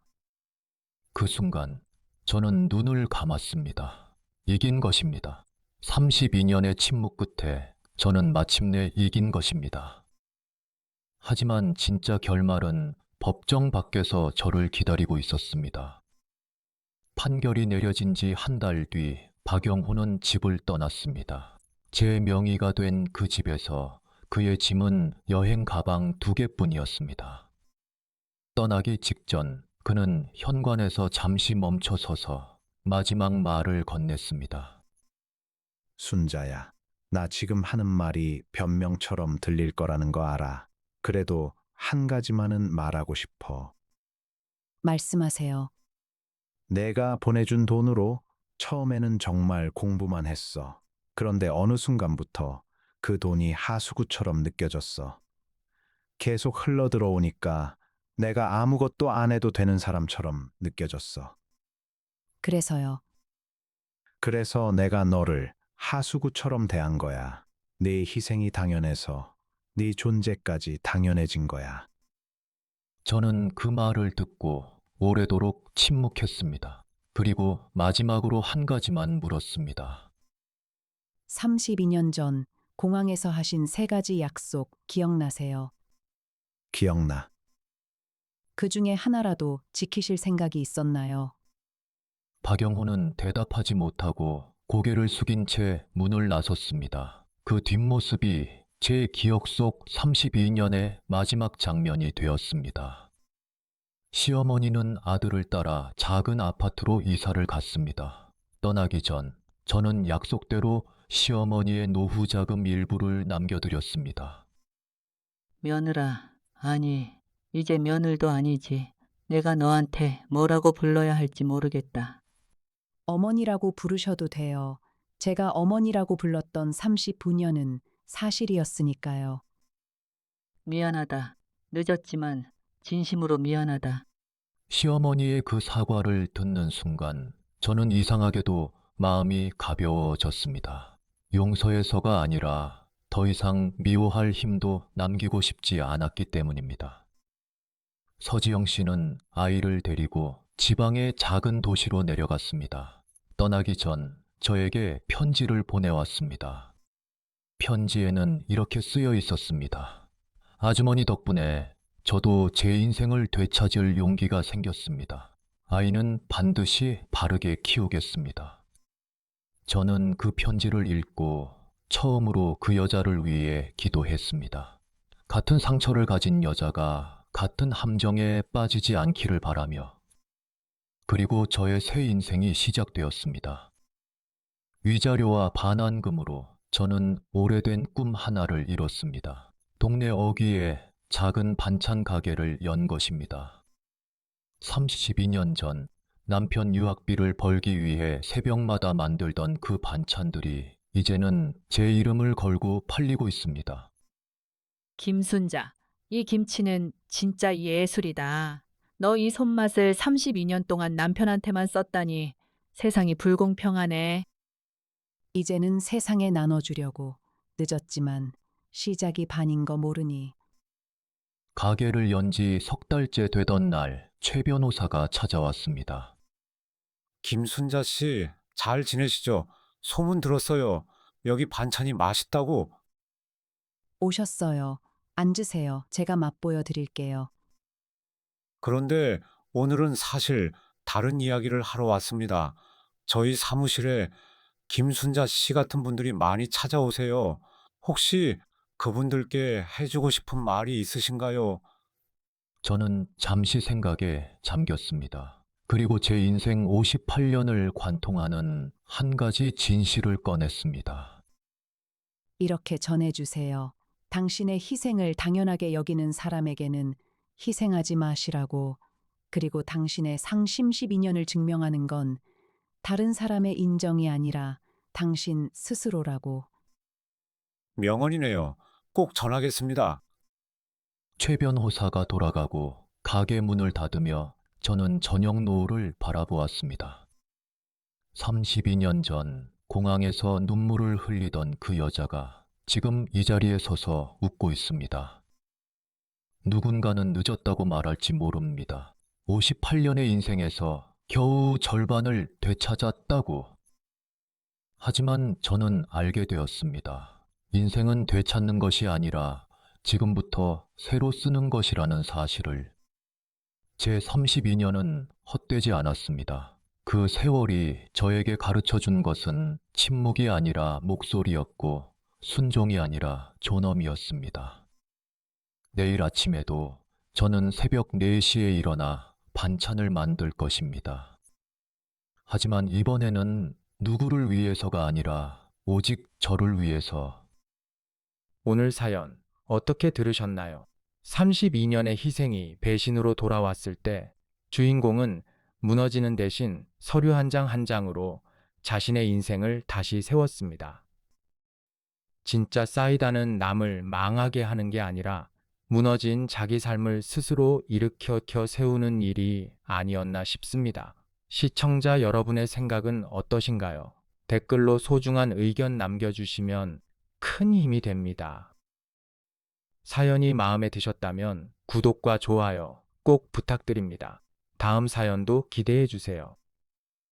그 순간 저는 눈을 감았습니다. 이긴 것입니다. 32년의 침묵 끝에 저는 마침내 이긴 것입니다. 하지만 진짜 결말은 법정 밖에서 저를 기다리고 있었습니다. 판결이 내려진 지 한 달 뒤 박영호는 집을 떠났습니다. 제 명의가 된 그 집에서 그의 짐은 여행 가방 2개뿐이었습니다. 떠나기 직전 그는 현관에서 잠시 멈춰 서서 마지막 말을 건넸습니다. 순자야, 나 지금 하는 말이 변명처럼 들릴 거라는 거 알아. 그래도 한 가지만은 말하고 싶어. 말씀하세요. 내가 보내준 돈으로 처음에는 정말 공부만 했어. 그런데 어느 순간부터 그 돈이 하수구처럼 느껴졌어. 계속 흘러 들어오니까 내가 아무것도 안 해도 되는 사람처럼 느껴졌어. 그래서요. 그래서 내가 너를 하수구처럼 대한 거야. 네 희생이 당연해서 네 존재까지 당연해진 거야. 저는 그 말을 듣고 오래도록 침묵했습니다. 그리고 마지막으로 한 가지만 물었습니다. 32년 전 공항에서 하신 3가지 약속 기억나세요? 기억나. 그 중에 하나라도 지키실 생각이 있었나요? 박영호는 대답하지 못하고 고개를 숙인 채 문을 나섰습니다. 그 뒷모습이 제 기억 속 32년의 마지막 장면이 되었습니다. 시어머니는 아들을 따라 작은 아파트로 이사를 갔습니다. 떠나기 전 저는 약속대로 시어머니의 노후 자금 일부를 남겨드렸습니다. 며느라, 아니, 이제 며느리도 아니지. 내가 너한테 뭐라고 불러야 할지 모르겠다. 어머니라고 부르셔도 돼요. 제가 어머니라고 불렀던 39년은 사실이었으니까요. 미안하다. 늦었지만 진심으로 미안하다. 시어머니의 그 사과를 듣는 순간 저는 이상하게도 마음이 가벼워졌습니다. 용서해서가 아니라 더 이상 미워할 힘도 남기고 싶지 않았기 때문입니다. 서지영 씨는 아이를 데리고 지방의 작은 도시로 내려갔습니다. 떠나기 전 저에게 편지를 보내왔습니다. 편지에는 이렇게 쓰여 있었습니다. 아주머니 덕분에 저도 제 인생을 되찾을 용기가 생겼습니다. 아이는 반드시 바르게 키우겠습니다. 저는 그 편지를 읽고 처음으로 그 여자를 위해 기도했습니다. 같은 상처를 가진 여자가 같은 함정에 빠지지 않기를 바라며, 그리고 저의 새 인생이 시작되었습니다. 위자료와 반환금으로 저는 오래된 꿈 하나를 이뤘습니다. 동네 어귀에 작은 반찬 가게를 연 것입니다. 32년 전 남편 유학비를 벌기 위해 새벽마다 만들던 그 반찬들이 이제는 제 이름을 걸고 팔리고 있습니다. 김순자, 이 김치는 진짜 예술이다. 너 이 손맛을 32년 동안 남편한테만 썼다니 세상이 불공평하네. 이제는 세상에 나눠주려고. 늦었지만 시작이 반인 거 모르니. 가게를 연 지 3달째 되던 날, 최 변호사가 찾아왔습니다. 김순자 씨, 잘 지내시죠? 소문 들었어요. 여기 반찬이 맛있다고. 오셨어요. 앉으세요. 제가 맛보여 드릴게요. 그런데 오늘은 사실 다른 이야기를 하러 왔습니다. 저희 사무실에 김순자 씨 같은 분들이 많이 찾아오세요. 혹시 그분들께 해주고 싶은 말이 있으신가요? 저는 잠시 생각에 잠겼습니다. 그리고 제 인생 58년을 관통하는 한 가지 진실을 꺼냈습니다. 이렇게 전해주세요. 당신의 희생을 당연하게 여기는 사람에게는 희생하지 마시라고. 그리고 당신의 상심 12년을 증명하는 건 다른 사람의 인정이 아니라 당신 스스로라고. 명언이네요. 꼭 전하겠습니다. 최 변호사가 돌아가고 가게 문을 닫으며 저는 저녁 노을을 바라보았습니다. 32년 전 공항에서 눈물을 흘리던 그 여자가 지금 이 자리에 서서 웃고 있습니다. 누군가는 늦었다고 말할지 모릅니다. 58년의 인생에서 겨우 절반을 되찾았다고. 하지만 저는 알게 되었습니다. 인생은 되찾는 것이 아니라 지금부터 새로 쓰는 것이라는 사실을. 제 32년은 헛되지 않았습니다. 그 세월이 저에게 가르쳐 준 것은 침묵이 아니라 목소리였고 순종이 아니라 존엄이었습니다. 내일 아침에도 저는 새벽 4시에 일어나 반찬을 만들 것입니다. 하지만 이번에는 누구를 위해서가 아니라 오직 저를 위해서. 오늘 사연 어떻게 들으셨나요? 32년의 희생이 배신으로 돌아왔을 때 주인공은 무너지는 대신 서류 한 장 한 장으로 자신의 인생을 다시 세웠습니다. 진짜 싸이다는 남을 망하게 하는 게 아니라 무너진 자기 삶을 스스로 일으켜 세우는 일이 아니었나 싶습니다. 시청자 여러분의 생각은 어떠신가요? 댓글로 소중한 의견 남겨주시면 큰 힘이 됩니다. 사연이 마음에 드셨다면 구독과 좋아요 꼭 부탁드립니다. 다음 사연도 기대해 주세요.